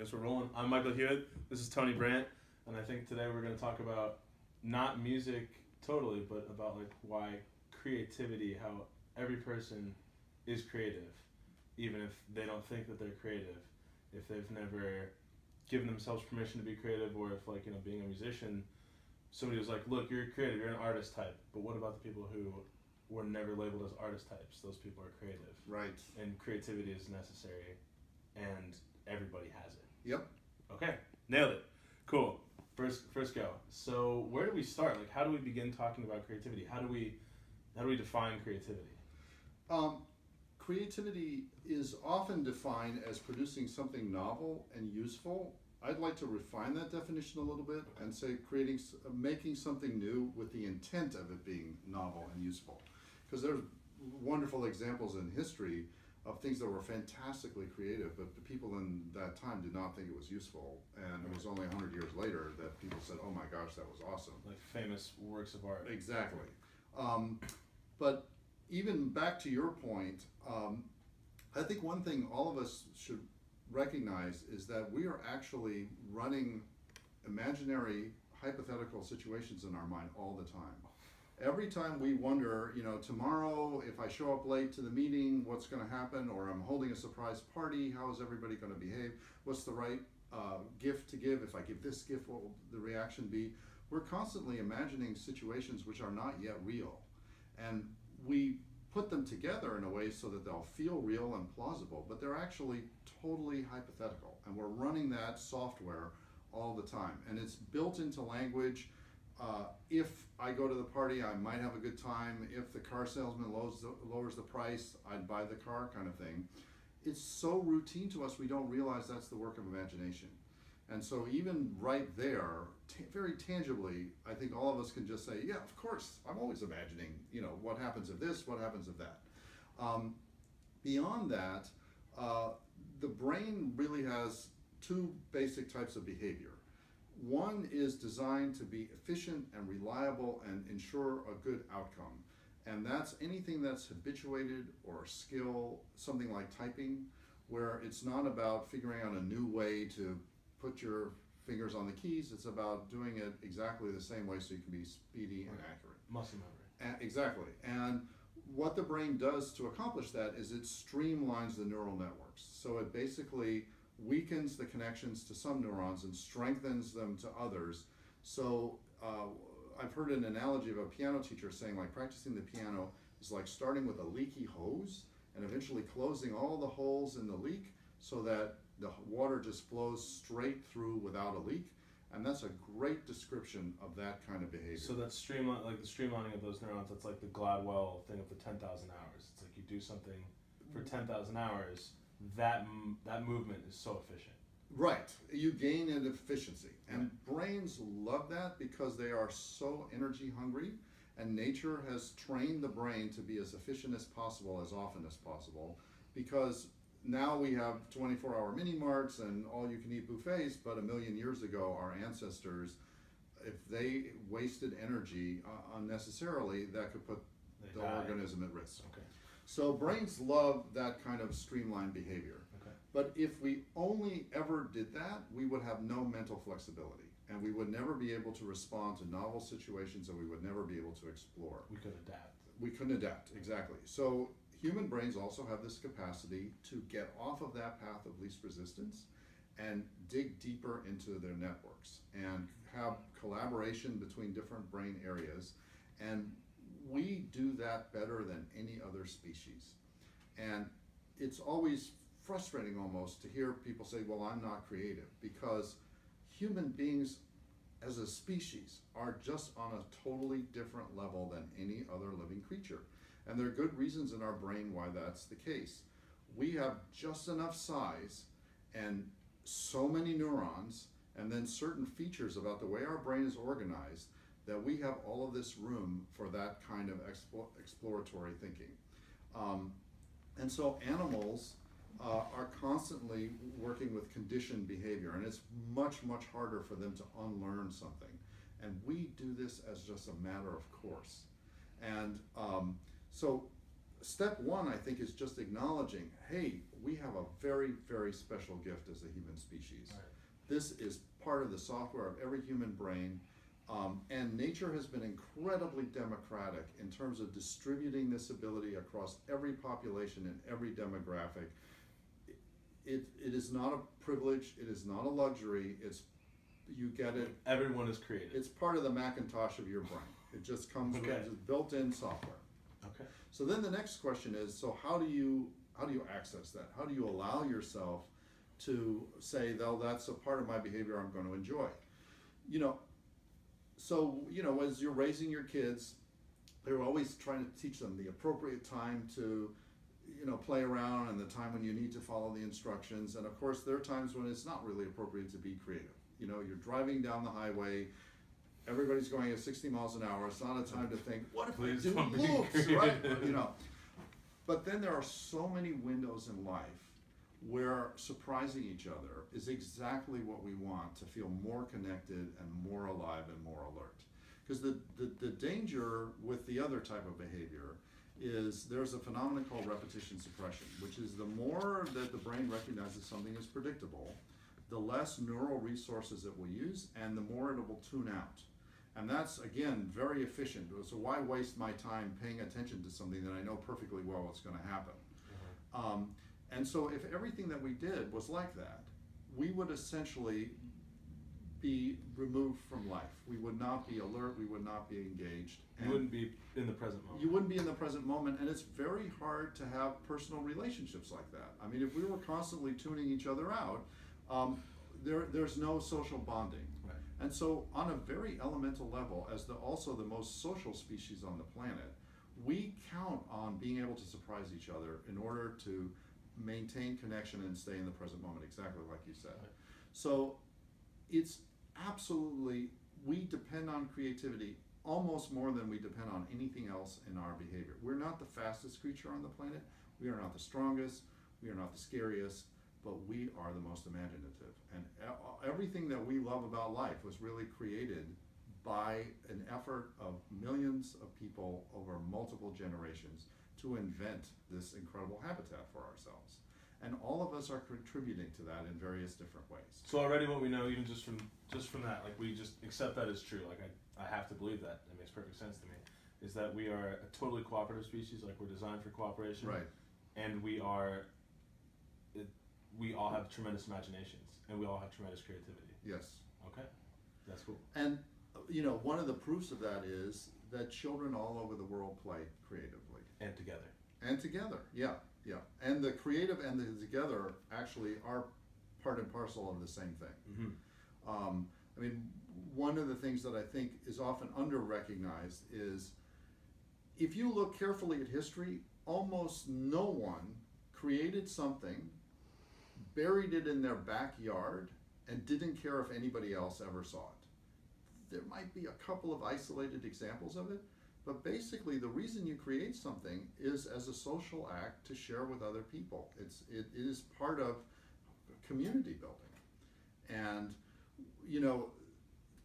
guess we're rolling. I'm Michael Hewitt. This is Tony Brandt, and I think today we're going to talk about not music totally, but about like why creativity, how every person is creative, even if they don't think that they're creative, if they've never given themselves permission to be creative, or if like being a musician, somebody was like, look, you're creative, you're an artist type, but what about the people who were never labeled as artist types? Those people are creative. Right. And creativity is necessary, and everybody has it. Yep. Okay, nailed it. Cool. First go. So where do we start? Like, how do we begin talking about creativity? How do we define creativity? Creativity is often defined as producing something novel and useful. I'd like to refine that definition a little bit and say making something new with the intent of it being novel and useful. Because there's wonderful examples in history of things that were fantastically creative, but the people in that time did not think it was useful, and it was only 100 years later that people said, oh my gosh, that was awesome. Like famous works of art. Exactly. But even back to your point, I think one thing all of us should recognize is that we are actually running imaginary hypothetical situations in our mind all the time. Every time we wonder, tomorrow if I show up late to the meeting, what's going to happen? Or I'm holding a surprise party, how is everybody going to behave? What's the right gift to give? If I give this gift, what will the reaction be? We're constantly imagining situations which are not yet real. And we put them together in a way so that they'll feel real and plausible, but they're actually totally hypothetical. And we're running that software all the time. And it's built into language. If I go to the party, I might have a good time. If the car salesman lowers the price, I'd buy the car, kind of thing. It's so routine to us, we don't realize that's the work of imagination. And so even right there, very tangibly, I think all of us can just say, yeah, of course, I'm always imagining, what happens if this, what happens if that. Beyond that, the brain really has two basic types of behavior. One is designed to be efficient and reliable and ensure a good outcome. And that's anything that's habituated or a skill, something like typing, where it's not about figuring out a new way to put your fingers on the keys. It's about doing it exactly the same way so you can be speedy and accurate. Muscle memory. Exactly. And what the brain does to accomplish that is it streamlines the neural networks. So it basically weakens the connections to some neurons and strengthens them to others. So I've heard an analogy of a piano teacher saying, like, practicing the piano is like starting with a leaky hose and eventually closing all the holes in the leak so that the water just flows straight through without a leak. And that's a great description of that kind of behavior. So that's the streamlining of those neurons. That's like the Gladwell thing of the 10,000 hours. It's like you do something for 10,000 hours. That movement is so efficient. Right. You gain in efficiency. And brains love that because they are so energy hungry, and nature has trained the brain to be as efficient as possible, as often as possible, because now we have 24-hour mini marts and all-you-can-eat buffets, but a million years ago, our ancestors, if they wasted energy unnecessarily, that could put the organism at risk. Okay. So brains love that kind of streamlined behavior. Okay. But if we only ever did that, we would have no mental flexibility, and we would never be able to respond to novel situations, and we would never be able to explore. We could adapt. We couldn't adapt, exactly. So human brains also have this capacity to get off of that path of least resistance and dig deeper into their networks and have collaboration between different brain areas. And we do that better than any other species. And it's always frustrating almost to hear people say, well, I'm not creative, because human beings as a species are just on a totally different level than any other living creature. And there are good reasons in our brain why that's the case. We have just enough size and so many neurons, and then certain features about the way our brain is organized, that we have all of this room for that kind of exploratory thinking. And so animals are constantly working with conditioned behavior, and it's much, much harder for them to unlearn something. And we do this as just a matter of course. And so step one, I think, is just acknowledging, hey, we have a very, very special gift as a human species. Right. This is part of the software of every human brain. And nature has been incredibly democratic in terms of distributing this ability across every population and every demographic. It is not a privilege, it is not a luxury, you get it. Everyone is created. It's part of the Macintosh of your brain. It just comes with built-in software. Okay. So then the next question is, so how do you access that? How do you allow yourself to say, well, that's a part of my behavior I'm going to enjoy? So, as you're raising your kids, they're always trying to teach them the appropriate time to, play around and the time when you need to follow the instructions. And of course, there are times when it's not really appropriate to be creative. You're driving down the highway, everybody's going at 60 miles an hour. It's not a time to think, what if I do loops, right? But then there are so many windows in life where surprising each other is exactly what we want to feel more connected and more alive and more alert. Because the danger with the other type of behavior is there's a phenomenon called repetition suppression, which is the more that the brain recognizes something as predictable, the less neural resources it will use and the more it will tune out. And that's, again, very efficient. So why waste my time paying attention to something that I know perfectly well what's going to happen? Mm-hmm. And so if everything that we did was like that, we would essentially be removed from life. We would not be alert, we would not be engaged. You wouldn't be in the present moment. You wouldn't be in the present moment, and it's very hard to have personal relationships like that. I mean, if we were constantly tuning each other out, there's no social bonding. Right. And so on a very elemental level, as also the most social species on the planet, we count on being able to surprise each other in order to maintain connection and stay in the present moment, exactly like you said. Right. So it's absolutely, we depend on creativity almost more than we depend on anything else in our behavior. We're not the fastest creature on the planet, we are not the strongest, we are not the scariest, but we are the most imaginative. And everything that we love about life was really created by an effort of millions of people over multiple generations to invent this incredible habitat for ourselves. And all of us are contributing to that in various different ways. So already what we know, even just from that, like we just accept that as true. Like I have to believe that. It makes perfect sense to me. Is that we are a totally cooperative species. Like we're designed for cooperation. Right. And we all have tremendous imaginations, and we all have tremendous creativity. Yes. Okay, that's cool. And one of the proofs of that is that children all over the world play creatively. And together. And together, yeah. And the creative and the together actually are part and parcel of the same thing. Mm-hmm. I mean, one of the things that I think is often under-recognized is if you look carefully at history, almost no one created something, buried it in their backyard, and didn't care if anybody else ever saw it. There might be a couple of isolated examples of it, but basically the reason you create something is as a social act to share with other people. It is part of community building. And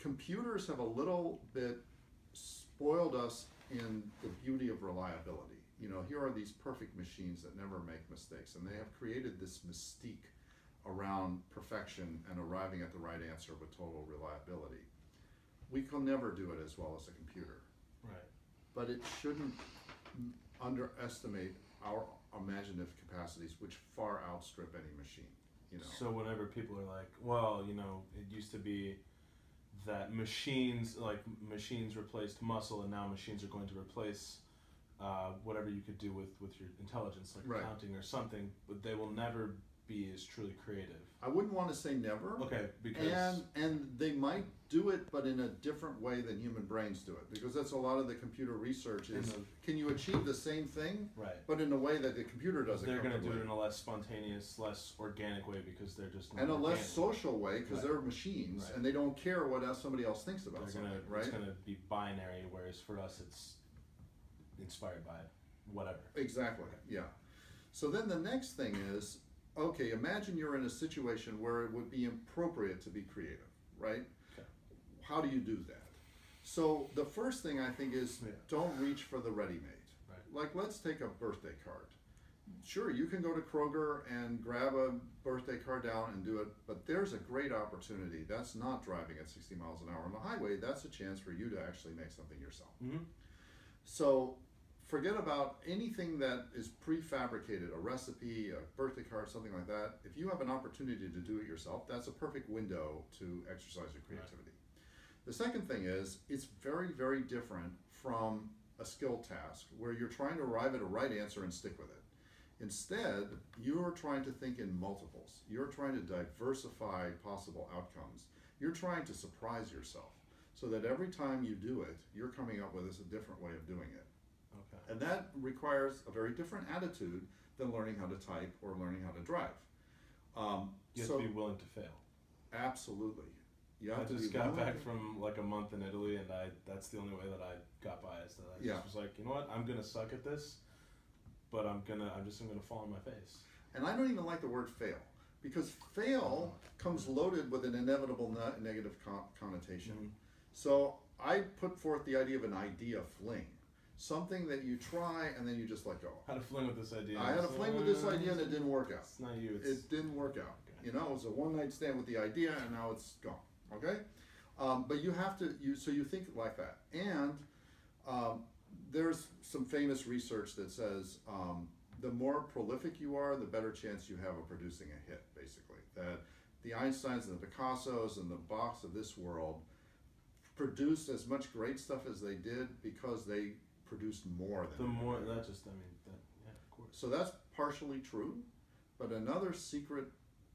computers have a little bit spoiled us in the beauty of reliability. Here are these perfect machines that never make mistakes, and they have created this mystique around perfection and arriving at the right answer with total reliability. We can never do it as well as a computer. Right. But it shouldn't underestimate our imaginative capacities, which far outstrip any machine. So whenever people are like, well, it used to be that machines replaced muscle, and now machines are going to replace whatever you could do with your intelligence, like right. counting or something, but they will never be as truly creative. I wouldn't want to say never. Okay, because and they might do it, but in a different way than human brains do it, because that's a lot of the computer research is, can you achieve the same thing, right, but in a way that the computer doesn't. They're going to do it in a less spontaneous, less organic way, because they're just not and a organic. Less social way, because right. they're machines, right. and they don't care what else somebody else thinks about they're something, right? It's going to be binary, whereas for us it's inspired by whatever. Exactly, yeah. So then the next thing is, okay, imagine you're in a situation where it would be appropriate to be creative, right? Okay. How do you do that? So the first thing I think is don't reach for the ready-made. Right. like let's take a birthday card. Sure, you can go to Kroger and grab a birthday card down and do it, but there's a great opportunity. That's not driving at 60 miles an hour on the highway. That's a chance for you to actually make something yourself. Mm-hmm. So forget about anything that is prefabricated, a recipe, a birthday card, something like that. If you have an opportunity to do it yourself, that's a perfect window to exercise your creativity. Right. The second thing is, it's very, very different from a skill task where you're trying to arrive at a right answer and stick with it. Instead, you're trying to think in multiples. You're trying to diversify possible outcomes. You're trying to surprise yourself so that every time you do it, you're coming up with a different way of doing it. Okay. And that requires a very different attitude than learning how to type or learning how to drive. You have to be willing to fail. Absolutely. I just got back from like a month in Italy, and that's the only way that I got by, is that I just was like, you know what, I'm gonna suck at this, but I'm just gonna fall on my face. And I don't even like the word fail, because fail comes loaded with an inevitable negative connotation. Mm-hmm. So I put forth the idea of an idea fling. Something that you try and then you just let go. Had a fling with this idea. I had a fling with this idea and it didn't work out. It's not you. It didn't work out. Okay. You know, it was a one-night stand with the idea and now it's gone. Okay? But you have to, so you think like that. And there's some famous research that says the more prolific you are, the better chance you have of producing a hit, basically. That the Einsteins and the Picassos and the Bachs of this world produced as much great stuff as they did because they produced more than that just, I mean, that, yeah, of course. So that's partially true, but another secret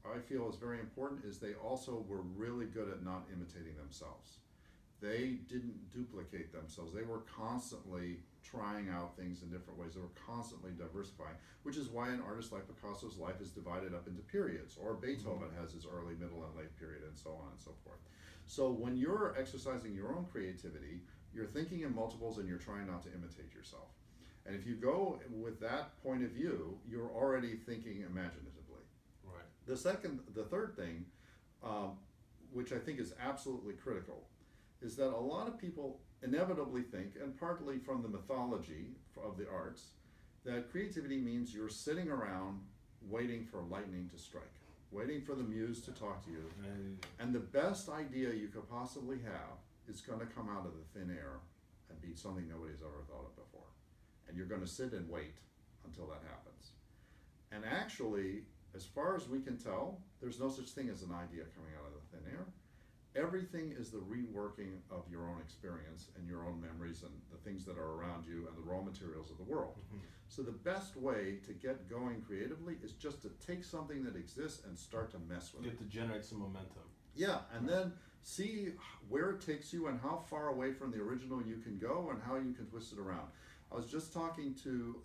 I feel is very important is they also were really good at not imitating themselves. They didn't duplicate themselves. They were constantly trying out things in different ways. They were constantly diversifying, which is why an artist like Picasso's life is divided up into periods, or Beethoven has his early, middle, and late period, and so on and so forth. So when you're exercising your own creativity, you're thinking in multiples and you're trying not to imitate yourself. And if you go with that point of view, you're already thinking imaginatively. Right. The third thing, which I think is absolutely critical, is that a lot of people inevitably think, and partly from the mythology of the arts, that creativity means you're sitting around waiting for lightning to strike, waiting for the muse to talk to you. And the best idea you could possibly have is going to come out of the thin air and be something nobody's ever thought of before. And you're going to sit and wait until that happens. And actually, as far as we can tell, there's no such thing as an idea coming out of the thin air. Everything is the reworking of your own experience and your own memories and the things that are around you and the raw materials of the world. Mm-hmm. So the best way to get going creatively is just to take something that exists and start to mess with it. You have to generate some momentum. Yeah, and then see where it takes you and how far away from the original you can go and how you can twist it around. I was just talking to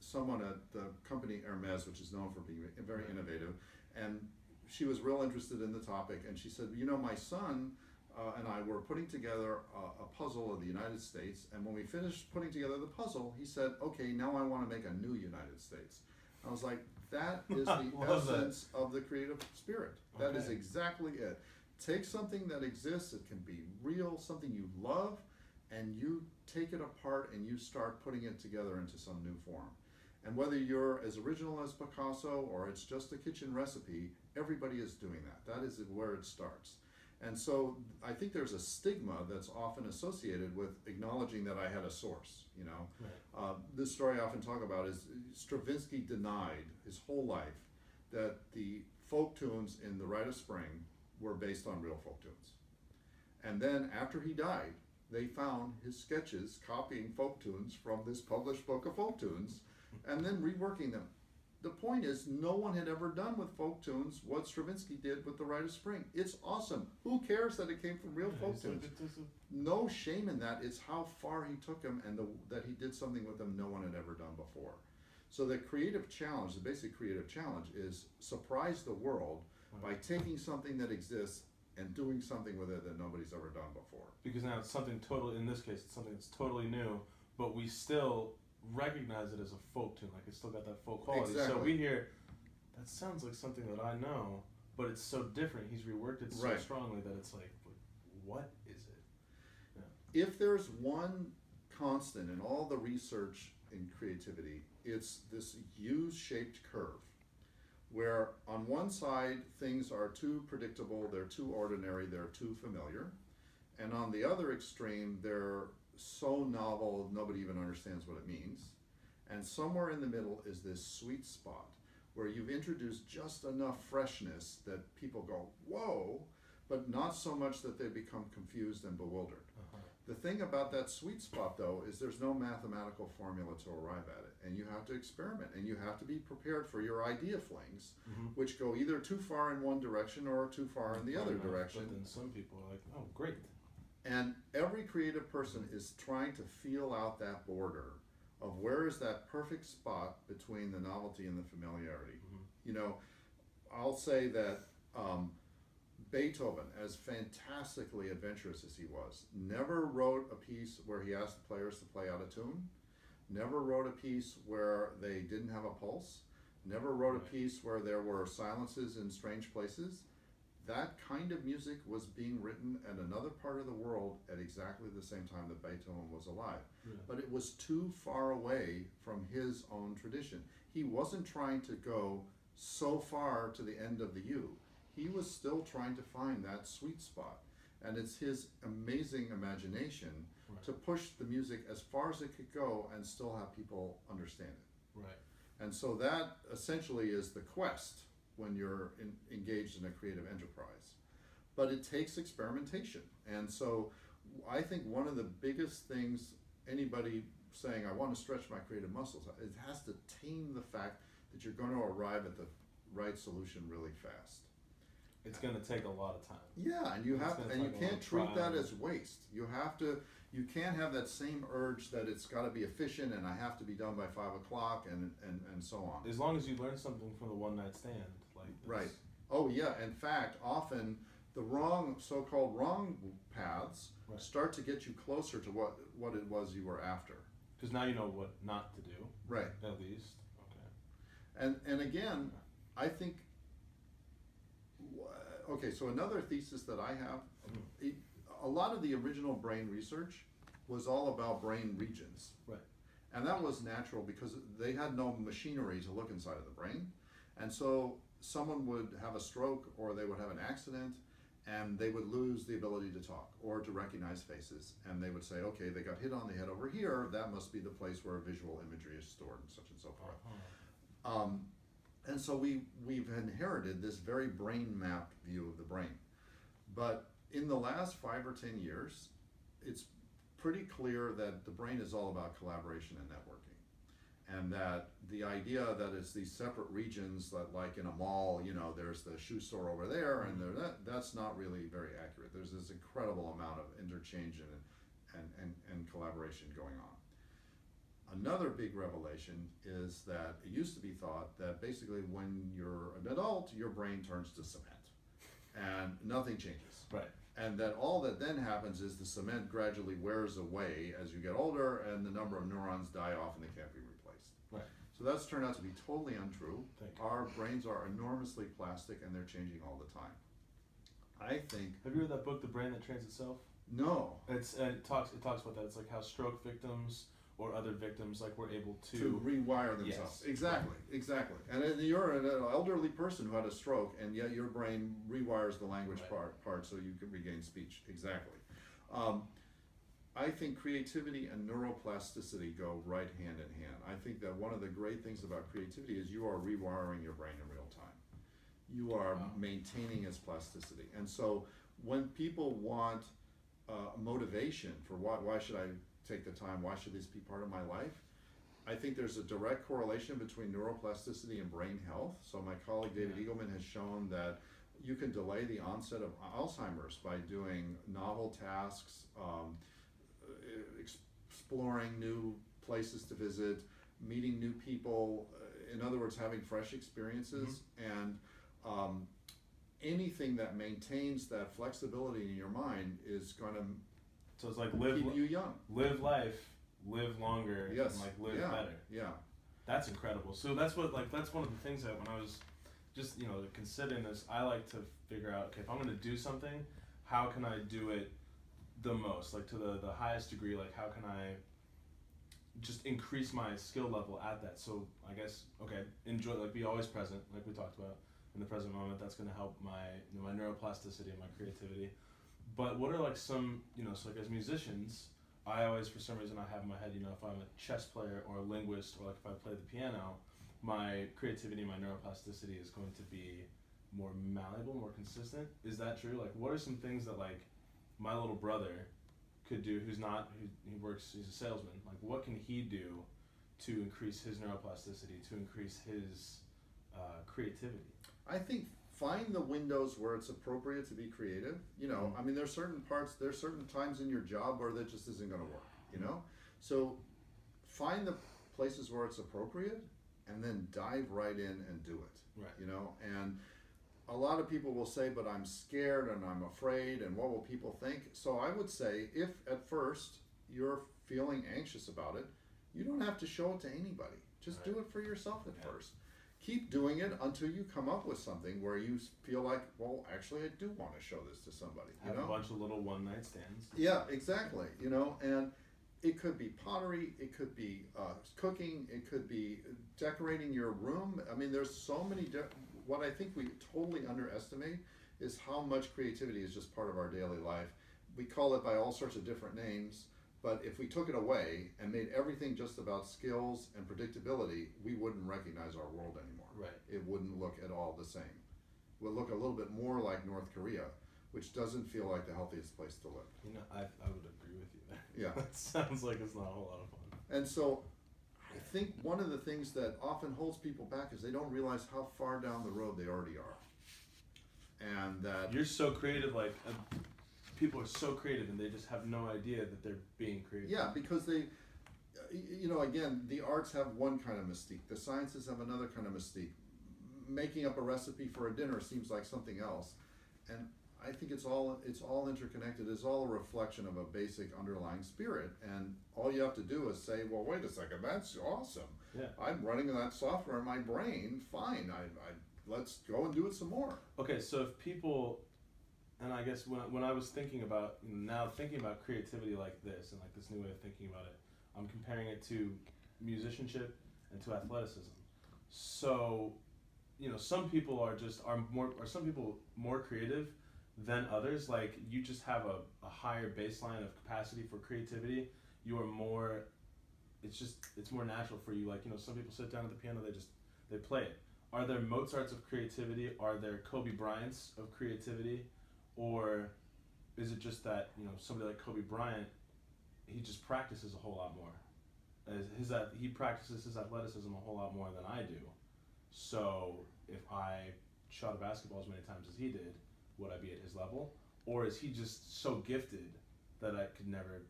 someone at the company Hermes, which is known for being very innovative, and she was real interested in the topic, and she said, you know, my son and I were putting together a puzzle of the United States, and when we finished putting together the puzzle, he said, okay, now I want to make a new United States. I was like, that is the essence of the creative spirit. That is exactly it. Take something that exists, it can be real, something you love, and you take it apart and you start putting it together into some new form. And whether you're as original as Picasso or it's just a kitchen recipe, everybody is doing that. That is where it starts. And so I think there's a stigma that's often associated with acknowledging that I had a source, you know. Right. This story I often talk about is Stravinsky denied his whole life that the folk tunes in The Rite of Spring were based on real folk tunes. And then after he died, they found his sketches copying folk tunes from this published book of folk tunes and then reworking them. The point is, no one had ever done with folk tunes what Stravinsky did with The Rite of Spring. It's awesome. Who cares that it came from real folk tunes? No shame in that. It's how far he took them and that he did something with them no one had ever done before. So the creative challenge, the basic creative challenge, is surprise the world by taking something that exists and doing something with it that nobody's ever done before. Because now it's something totally, in this case, it's something that's totally new, but we still recognize it as a folk tune, like it's still got that folk quality. Exactly. So we hear, that sounds like something that I know, but it's so different. He's reworked it so strongly that it's like, what is it? Yeah. If there's one constant in all the research in creativity, it's this U-shaped curve where on one side things are too predictable, they're too ordinary, they're too familiar, and on the other extreme they're so novel nobody even understands what it means. And somewhere in the middle is this sweet spot where you've introduced just enough freshness that people go, whoa, but not so much that they become confused and bewildered. The thing about that sweet spot, though, is there's no mathematical formula to arrive at it, and you have to experiment, and you have to be prepared for your idea flings, which go either too far in one direction or too far in the other direction. But then some people are like, oh, great. And every creative person is trying to feel out that border of where is that perfect spot between the novelty and the familiarity. You know, I'll say that Beethoven, as fantastically adventurous as he was, never wrote a piece where he asked the players to play out of tune, never wrote a piece where they didn't have a pulse, never wrote a piece where there were silences in strange places. That kind of music was being written at another part of the world at exactly the same time that Beethoven was alive. But it was too far away from his own tradition. He wasn't trying to go so far to the end of the U. He was still trying to find that sweet spot. And it's his amazing imagination to push the music as far as it could go and still have people understand it. And so that essentially is the quest when you're engaged in a creative enterprise. But it takes experimentation. And so I think one of the biggest things anybody saying, I want to stretch my creative muscles, it has to tame the fact that you're going to arrive at the right solution really fast. It's going to take a lot of time. Yeah, and you have to, and you can't treat that as waste. You have to, you can't have that same urge that it's got to be efficient and I have to be done by 5 o'clock and so on. As long as you learn something from the one night stand, like this. Right. Oh yeah. In fact, often the wrong, so-called wrong paths start to get you closer to what it was you were after. Because now you know what not to do. Right. At least. Okay. And again, I think. Okay, so another thesis that I have, a lot of the original brain research was all about brain regions. Right. And that was natural because they had no machinery to look inside of the brain. And so someone would have a stroke or they would have an accident and they would lose the ability to talk or to recognize faces. And they would say, okay, they got hit on the head over here, that must be the place where visual imagery is stored and such and so forth. And so we've inherited this very brain mapped view of the brain. But in the last 5 or 10 years, it's pretty clear that the brain is all about collaboration and networking. And that the idea that it's these separate regions that, like in a mall, you know, there's the shoe store over there and that's not really very accurate. There's this incredible amount of interchange and collaboration going on. Another big revelation is that it used to be thought that basically when you're an adult, your brain turns to cement and nothing changes. Right. And that all that then happens is the cement gradually wears away as you get older and the number of neurons die off and they can't be replaced. Right. So that's turned out to be totally untrue. Thank you. Our brains are enormously plastic and they're changing all the time. I think. Have you read that book, The Brain That Trains Itself? No. It talks about that. It's like how stroke victims or other victims like were able to rewire themselves. Yes. Exactly. And you're an elderly person who had a stroke, and yet your brain rewires the language part so you can regain speech. Exactly. I think creativity and neuroplasticity go right hand in hand. I think that one of the great things about creativity is you are rewiring your brain in real time. You are maintaining its plasticity. And so when people want motivation for why should I take the time, why should this be part of my life? I think there's a direct correlation between neuroplasticity and brain health. So my colleague David Eagleman has shown that you can delay the onset of Alzheimer's by doing novel tasks, exploring new places to visit, meeting new people, in other words, having fresh experiences, and anything that maintains that flexibility in your mind is going to so it's like keep you young. Live life, live longer, and like live better. Yeah. That's incredible. So that's one of the things that when I was just, considering this, I like to figure out, okay, if I'm going to do something, how can I do it the most, like to the highest degree, like how can I just increase my skill level at that. So I guess, okay, enjoy, like, be always present, like we talked about in the present moment. That's going to help my, my neuroplasticity and my creativity. But what are like some, so like as musicians, I always, for some reason, I have in my head, if I'm a chess player or a linguist, or like if I play the piano, my creativity, my neuroplasticity is going to be more malleable, more consistent. Is that true? Like, what are some things that like my little brother could do, who's not, he works, he's a salesman, like what can he do to increase his neuroplasticity, to increase his creativity? I think find the windows where it's appropriate to be creative. I mean, there's certain times in your job where that just isn't going to work, So find the places where it's appropriate and then dive right in and do it, right. And a lot of people will say, but I'm scared and I'm afraid and what will people think? So I would say if at first you're feeling anxious about it, you don't have to show it to anybody. Just right. do it for yourself at first. Keep doing it until you come up with something where you feel like, well, actually I do want to show this to somebody. Have a bunch of little one night stands. Yeah, exactly. And it could be pottery, it could be cooking, it could be decorating your room. I mean, there's so many what I think we totally underestimate is how much creativity is just part of our daily life. We call it by all sorts of different names, but if we took it away and made everything just about skills and predictability, we wouldn't recognize our world anymore. Right. It wouldn't look at all the same. It would look a little bit more like North Korea, which doesn't feel like the healthiest place to live. I would agree with you there. Yeah. It sounds like it's not a whole lot of fun. And so I think one of the things that often holds people back is they don't realize how far down the road they already are. And that you're so creative, like people are so creative and they just have no idea that they're being creative. Yeah, because they, again, the arts have one kind of mystique. The sciences have another kind of mystique. Making up a recipe for a dinner seems like something else. And I think it's all interconnected. It's all a reflection of a basic underlying spirit. And all you have to do is say, well, wait a second, that's awesome. Yeah. I'm running that software in my brain. Fine. Let's go and do it some more. Okay, so if people, and I guess when I was thinking about creativity like this and like this new way of thinking about it, I'm comparing it to musicianship and to athleticism. So, some people are some people more creative than others. Like you just have a higher baseline of capacity for creativity. You are more, it's more natural for you. Like, some people sit down at the piano, they play it. Are there Mozarts of creativity? Are there Kobe Bryants of creativity? Or is it just that, somebody like Kobe Bryant, he just practices a whole lot more. He practices his athleticism a whole lot more than I do. So if I shot a basketball as many times as he did, would I be at his level? Or is he just so gifted that I could never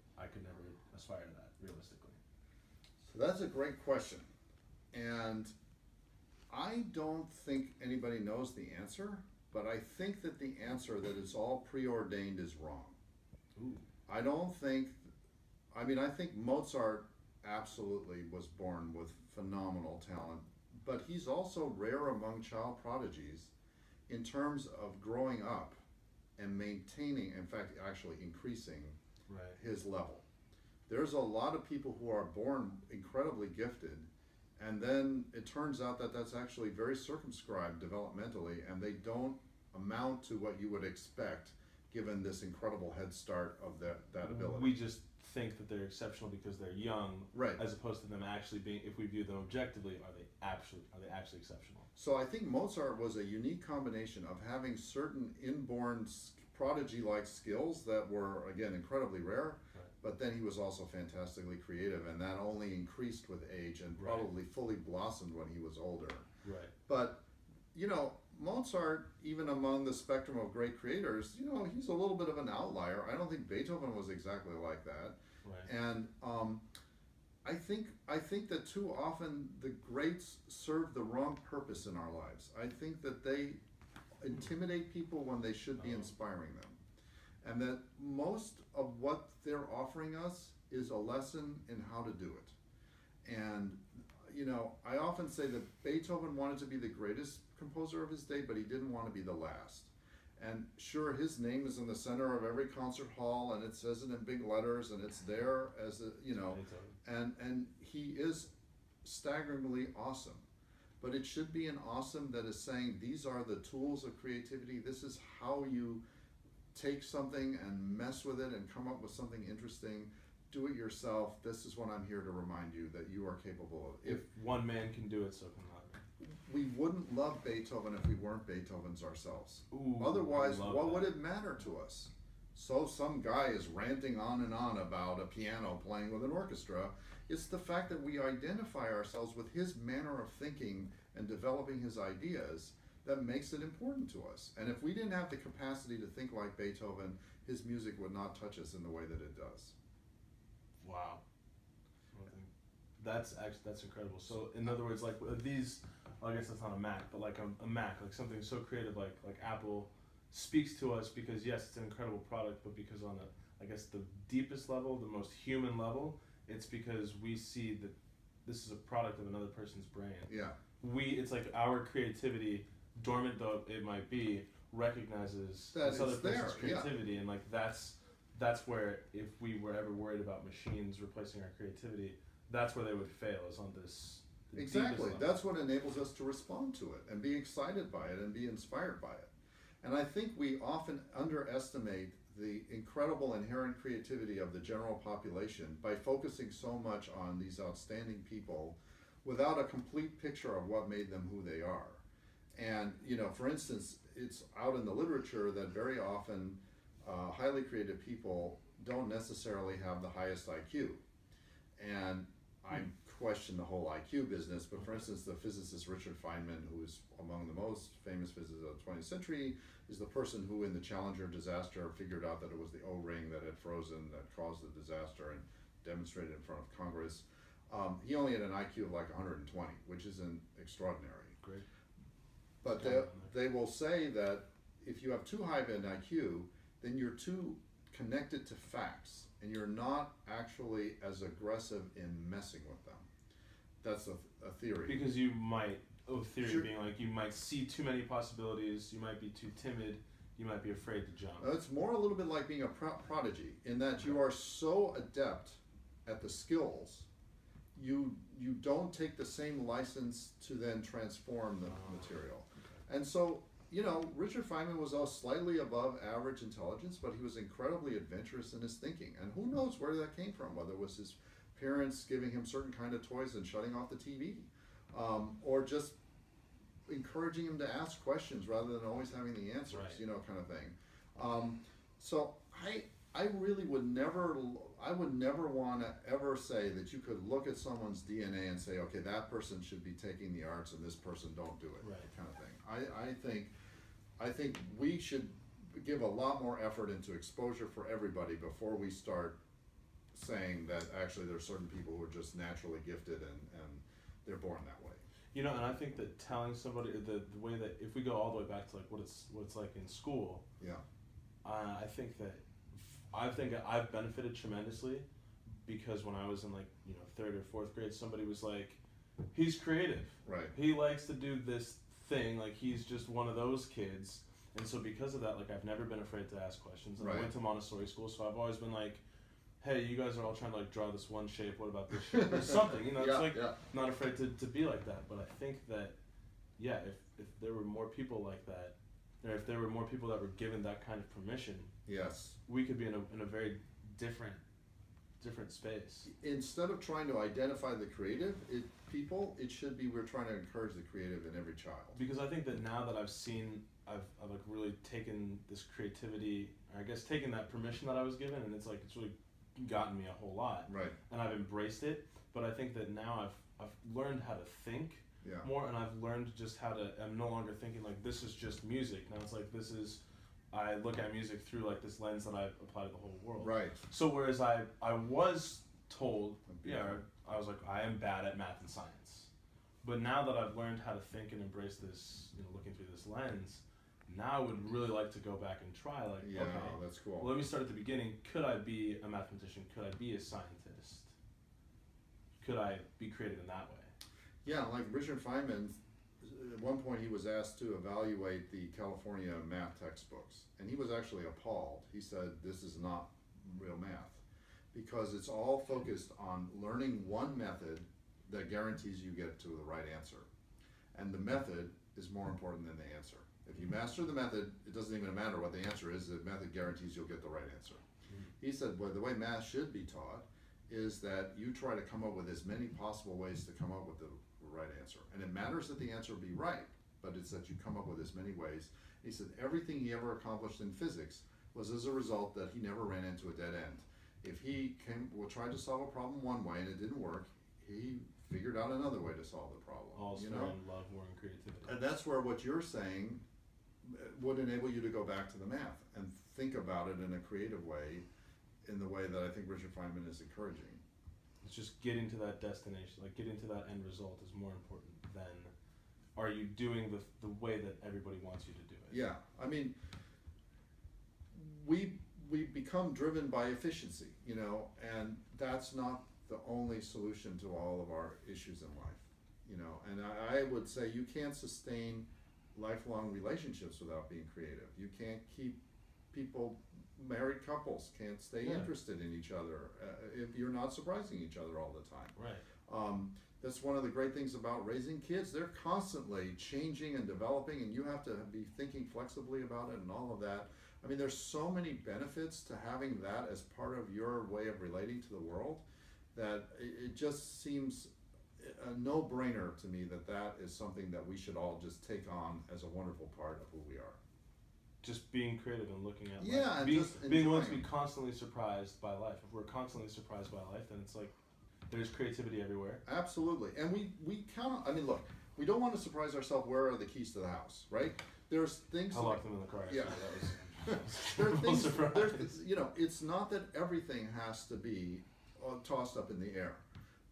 aspire to that, realistically? So that's a great question. And I don't think anybody knows the answer, but I think that the answer that it's all preordained is wrong. Ooh. I think Mozart absolutely was born with phenomenal talent, but he's also rare among child prodigies in terms of growing up and maintaining, in fact, actually increasing right. his level. There's a lot of people who are born incredibly gifted, and then it turns out that that's actually very circumscribed developmentally, and they don't amount to what you would expect given this incredible head start of that ability. We just think that they're exceptional because they're young, right? As opposed to them actually being, if we view them objectively, are they actually exceptional? So I think Mozart was a unique combination of having certain inborn prodigy-like skills that were, again, incredibly rare, right. But then he was also fantastically creative, and that only increased with age and probably fully blossomed when he was older. Right. But, Mozart, even among the spectrum of great creators, he's a little bit of an outlier. I don't think Beethoven was exactly like that. Right. And I think that too often the greats serve the wrong purpose in our lives. I think that they intimidate people when they should be inspiring them. And that most of what they're offering us is a lesson in how to do it. And, I often say that Beethoven wanted to be the greatest composer of his day, but he didn't want to be the last. And sure, his name is in the center of every concert hall, and it says it in big letters, and it's there as a, and he is staggeringly awesome. But it should be an awesome that is saying these are the tools of creativity. This is how you take something and mess with it and come up with something interesting. Do it yourself. This is what I'm here to remind you that you are capable of. If one man can do it, so can another. We wouldn't love Beethoven if we weren't Beethovens ourselves. Ooh, otherwise, what would it matter to us? So some guy is ranting on and on about a piano playing with an orchestra. It's the fact that we identify ourselves with his manner of thinking and developing his ideas that makes it important to us. And if we didn't have the capacity to think like Beethoven, his music would not touch us in the way that it does. Wow. That's incredible. So in other words, like these, well, I guess that's not a Mac, but like a Mac, like something so creative like Apple speaks to us because yes, it's an incredible product, but because on the, I guess the deepest level, the most human level, it's because we see that this is a product of another person's brain. Yeah. It's like our creativity, dormant though it might be, recognizes that this other person's there, creativity, and like that's where if we were ever worried about machines replacing our creativity, that's where they would fail, is on this. Exactly. That's what enables us to respond to it and be excited by it and be inspired by it. And I think we often underestimate the incredible inherent creativity of the general population by focusing so much on these outstanding people without a complete picture of what made them who they are. And, for instance, it's out in the literature that very often highly creative people don't necessarily have the highest IQ. And I question the whole IQ business, but for instance, the physicist Richard Feynman, who is among the most famous physicists of the 20th century, is the person who in the Challenger disaster figured out that it was the O-ring that had frozen that caused the disaster and demonstrated in front of Congress. He only had an IQ of like 120, which isn't extraordinary. Great. But they will say that if you have too high of an IQ, then you're too connected to facts, and you're not actually as aggressive in messing with them. That's a theory. Because you might, theory Sure. being like you might see too many possibilities, you might be too timid, you might be afraid to jump. It's more a little bit like being a prodigy, in that you are so adept at the skills, you don't take the same license to then transform the material. Okay. And so, Richard Feynman was slightly above average intelligence, but he was incredibly adventurous in his thinking. And who knows where that came from, whether it was his parents giving him certain kind of toys and shutting off the TV, or just encouraging him to ask questions rather than always having the answers, right. Kind of thing. So I really would never want to ever say that you could look at someone's DNA and say, okay, that person should be taking the arts and this person don't do it, right. kind of thing. I think we should give a lot more effort into exposure for everybody before we start saying that actually there's certain people who are just naturally gifted and they're born that way. And I think that telling somebody the way that if we go all the way back to like what it's like in school, yeah, I think I've benefited tremendously because when I was in like 3rd or 4th grade, somebody was like, he's creative, right? He likes to do this thing, like he's just one of those kids, and so because of that, like I've never been afraid to ask questions. And right. I went to Montessori school, so I've always been like, hey, you guys are all trying to like draw this one shape, what about this shape or something, not afraid to be like that. But I think that if there were more people like that, or if there were more people that were given that kind of permission, yes, we could be in a very different space. Instead of trying to identify the creative people, it should be we're trying to encourage the creative in every child. Because I think that now that I've like really taken this creativity, or I guess taken that permission that I was given, and it's really gotten me a whole lot. Right. And I've embraced it, but I think that now I've learned how to think more, and I've learned just how to. I'm no longer thinking like this is just music. Now it's like I look at music through like this lens that I apply to the whole world. Right. So whereas I was told, I was like, I am bad at math and science. But now that I've learned how to think and embrace this, looking through this lens, now I would really like to go back and try, like, okay, that's cool. Well, let me start at the beginning. Could I be a mathematician? Could I be a scientist? Could I be creative in that way? Yeah, like Richard Feynman at one point he was asked to evaluate the California math textbooks, and he was actually appalled. He said, "This is not real math, because it's all focused on learning one method that guarantees you get to the right answer. And the method is more important than the answer. If you master the method, it doesn't even matter what the answer is, the method guarantees you'll get the right answer." He said, well, the way math should be taught is that you try to come up with as many possible ways to come up with the right answer. And it matters that the answer be right, but it's that you come up with as many ways. He said everything he ever accomplished in physics was as a result that he never ran into a dead end. If he tried to solve a problem one way and it didn't work, he figured out another way to solve the problem. All you in know? love, war, and creativity. And that's where what you're saying would enable you to go back to the math and think about it in a creative way, in the way that I think Richard Feynman is encouraging. It's just getting to that destination, like getting to that end result is more important than are you doing the way that everybody wants you to do it. Yeah, I mean, we become driven by efficiency, you know, and that's not the only solution to all of our issues in life, you know. And I would say you can't sustain lifelong relationships without being creative. You can't keep people, married couples can't stay interested in each other if you're not surprising each other all the time. Right. That's one of the great things about raising kids. They're constantly changing and developing, and you have to be thinking flexibly about it and all of that. I mean, there's so many benefits to having that as part of your way of relating to the world that it just seems a no-brainer to me that that is something that we should all just take on as a wonderful part of who we are. Just being creative and looking at life. Yeah, and being willing to be constantly surprised by life. If we're constantly surprised by life, then it's like there's creativity everywhere. Absolutely. And we count, I mean, look, we don't want to surprise ourselves. Where are the keys to the house, right? There's things. I locked them in the car. Yeah. There are things, you know, it's not that everything has to be tossed up in the air,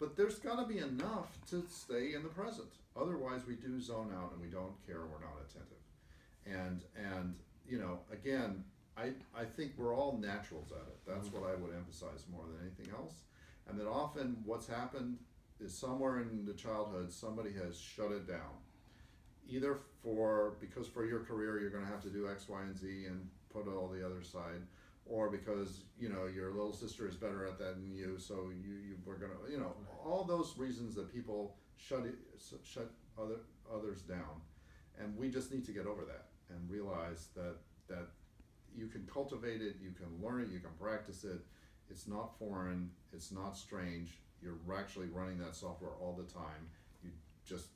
but there's got to be enough to stay in the present. Otherwise, we do zone out and we don't care and we're not attentive. And you know, again, I think we're all naturals at it. That's what I would emphasize more than anything else. And that often what's happened is somewhere in the childhood, somebody has shut it down. Either because for your career you're going to have to do X, Y, and Z and put all the other side, or because, you know, your little sister is better at that than you, so we're going to, you know, all those reasons that people shut others down. And we just need to get over that and realize that you can cultivate it, you can learn it, you can practice it. It's not foreign, it's not strange. You're actually running that software all the time. You're just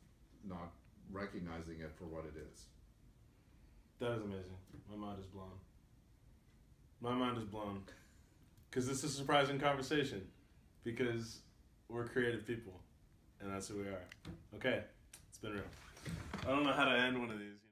not recognizing it for what it is. That is amazing. My mind is blown. My mind is blown. Because this is a surprising conversation. Because we're creative people. And that's who we are. Okay, it's been real. I don't know how to end one of these.